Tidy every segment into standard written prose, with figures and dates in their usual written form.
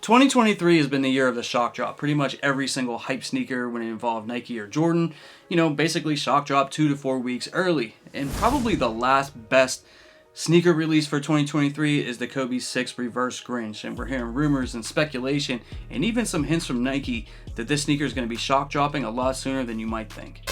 2023 has been the year of the shock drop. Pretty much every single hype sneaker when it involved Nike or Jordan, basically shock drop 2 to 4 weeks early. And probably the last best sneaker release for 2023 is the Kobe 6 Reverse Grinch. And we're hearing rumors and speculation and even some hints from Nike that this sneaker is going to be shock dropping a lot sooner than you might think.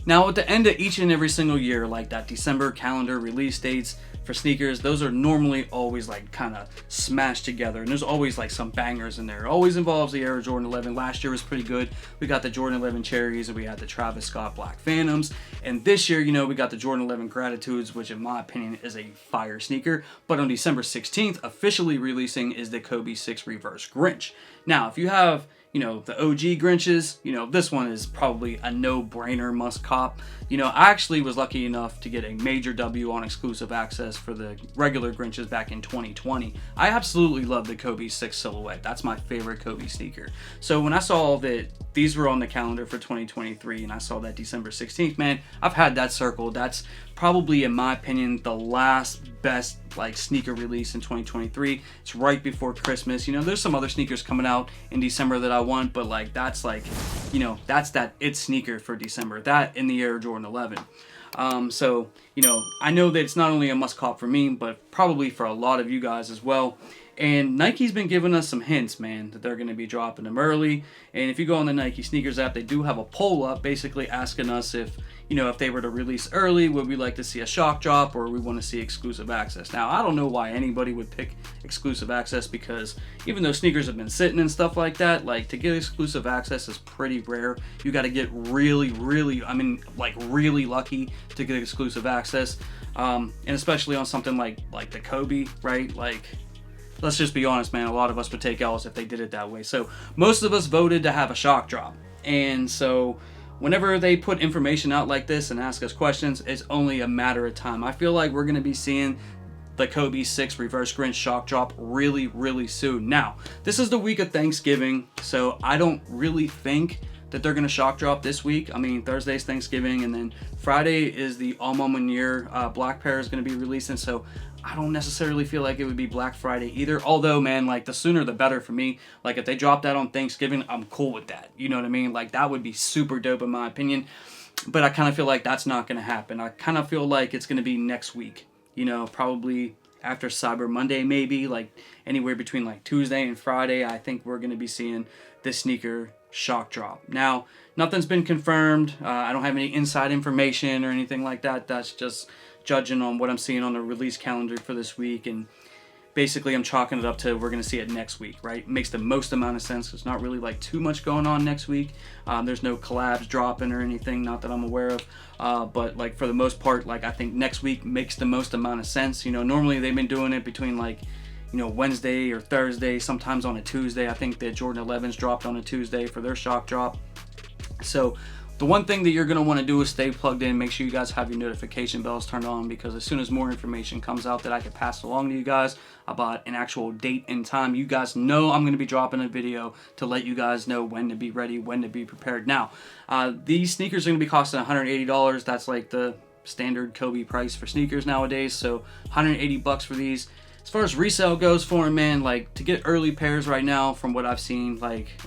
Now, at the end of each and every single year, like that December calendar release dates for sneakers, those are normally always like kind of smashed together, and there's always like some bangers in there. It always involves the Air Jordan 11. Last year was pretty good. We got the Jordan 11 Cherries, and we had the Travis Scott Black Phantoms, and this year, we got the Jordan 11 Gratitudes, which in my opinion is a fire sneaker. But on December 16th, officially releasing is the Kobe 6 Reverse Grinch. Now, if you have the OG Grinches, this one is probably a no-brainer must cop. I actually was lucky enough to get a major W on exclusive access for the regular Grinches back in 2020. I absolutely love the Kobe 6 silhouette. That's my favorite Kobe sneaker. So when I saw that these were on the calendar for 2023 and I saw that December 16th, man, I've had that circled. That's probably, in my opinion, the last best sneaker release in 2023. It's right before Christmas. There's some other sneakers coming out in December that I want, but that's that's that it sneaker for December. That in the Air Jordan 11. So I know that it's not only a must cop for me, but probably for a lot of you guys as well. And Nike's been giving us some hints, man, that they're going to be dropping them early. And if you go on the Nike sneakers app, they do have a poll up basically asking us if they were to release early, would we like to see a shock drop or we want to see exclusive access? Now, I don't know why anybody would pick exclusive access, because even though sneakers have been sitting and stuff like that, to get exclusive access is pretty rare. You got to get really lucky to get exclusive access. And especially on something like the Kobe, right? Let's just be honest, man, a lot of us would take L's if they did it that way. So most of us voted to have a shock drop. And so whenever they put information out like this and ask us questions, it's only a matter of time. I feel like we're going to be seeing the Kobe 6 Reverse Grinch shock drop really, really soon. Now, this is the week of Thanksgiving, so I don't really think that they're going to shock drop this week. I mean, Thursday's Thanksgiving, and then Friday is the Alma Munir Black Pair is going to be releasing, so I don't necessarily feel like it would be Black Friday either. Although, man, the sooner the better for me. If they drop that on Thanksgiving, I'm cool with that. You know what I mean? That would be super dope in my opinion. But I kind of feel like that's not going to happen. I kind of feel like it's going to be next week. Probably after Cyber Monday maybe. Anywhere between Tuesday and Friday, I think we're going to be seeing this sneaker shock drop. Now, nothing's been confirmed. I don't have any inside information or anything like that. That's just judging on what I'm seeing on the release calendar for this week, and basically I'm chalking it up to we're going to see it next week, right? Makes the most amount of sense. There's not really too much going on next week. There's no collabs dropping or anything, not that I'm aware of, but for the most part, I think next week makes the most amount of sense. Normally they've been doing it between Wednesday or Thursday, sometimes on a Tuesday. I think the Jordan 11s dropped on a Tuesday for their shock drop. So the one thing that you're going to want to do is stay plugged in. Make sure you guys have your notification bells turned on, because as soon as more information comes out that I can pass along to you guys about an actual date and time, you guys know I'm going to be dropping a video to let you guys know when to be ready, when to be prepared. Now, these sneakers are going to be costing $180. That's the standard Kobe price for sneakers nowadays. So $180 for these. As far as resale goes for them, man, to get early pairs right now, from what I've seen,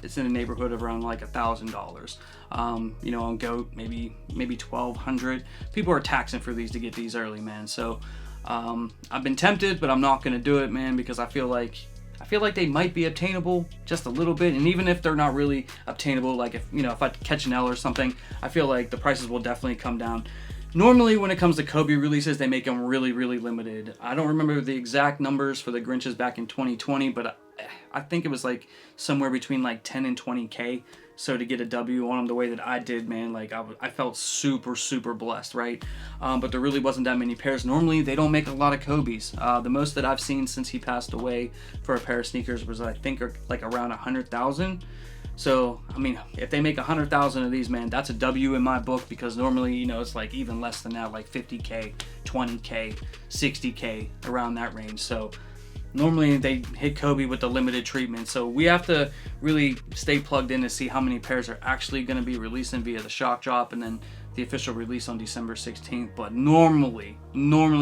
it's in the neighborhood of around $1,000. On GOAT, maybe $1,200. People are taxing for these to get these early, man. So I've been tempted, but I'm not gonna do it, man, because I feel like they might be obtainable just a little bit. And even if they're not really obtainable, if I catch an L or something, I feel like the prices will definitely come down. Normally, when it comes to Kobe releases, they make them really, really limited. I don't remember the exact numbers for the Grinches back in 2020, but I think it was somewhere between 10 and 20K. So to get a W on them the way that I did, man, I felt super, super blessed, right? But there really wasn't that many pairs. Normally, they don't make a lot of Kobe's. The most that I've seen since he passed away for a pair of sneakers was, I think, around 100,000. So, I mean, if they make 100,000 of these, man, that's a W in my book, because normally, it's even less than that, 50K, 20K, 60K, around that range. So normally they hit Kobe with the limited treatment. So we have to really stay plugged in to see how many pairs are actually going to be releasing via the shock drop, and then the official release on December 16th, but normally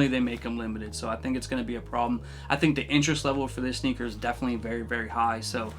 they make them limited, so I think it's going to be a problem. I think the interest level for this sneaker is definitely very, very high, so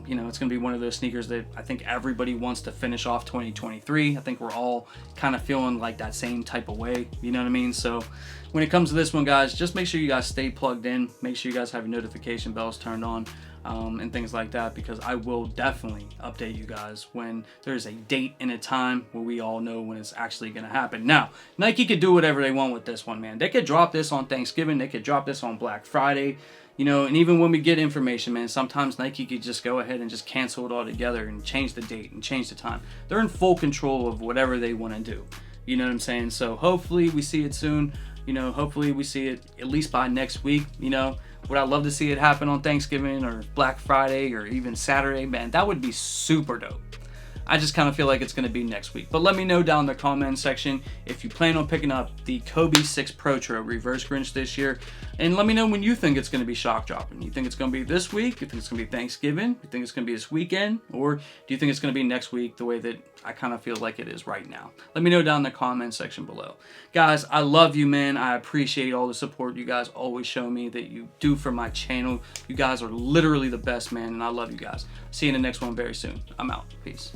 you know, it's going to be one of those sneakers that I think everybody wants to finish off 2023. I think we're all kind of feeling like that same type of way, you know what I mean? So when it comes to this one, guys, just make sure you guys stay plugged in, make sure you guys have your notification bells turned on, and things like that, because I will definitely update you guys when there's a date and a time where we all know when it's actually going to happen. Now, Nike could do whatever they want with this one, man. They could drop this on Thanksgiving, they could drop this on Black Friday, you know, and even when we get information, man, sometimes Nike could just go ahead and just cancel it all together and change the date and change the time. They're in full control of whatever they want to do. You know what I'm saying? So hopefully we see it soon. You know, hopefully we see it at least by next week. You know, would I love to see it happen on Thanksgiving or Black Friday or even Saturday? Man, that would be super dope. I just kind of feel like it's going to be next week. But let me know down in the comment section if you plan on picking up the Kobe 6 Protro Reverse Grinch this year. And let me know when you think it's going to be shock dropping. You think it's going to be this week? You think it's going to be Thanksgiving? You think it's going to be this weekend? Or do you think it's going to be next week the way that I kind of feel like it is right now? Let me know down in the comment section below. Guys, I love you, man. I appreciate all the support you guys always show me that you do for my channel. You guys are literally the best, man, and I love you guys. See you in the next one very soon. I'm out. Peace.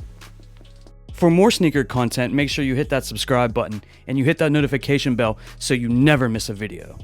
For more sneaker content, make sure you hit that subscribe button and you hit that notification bell so you never miss a video.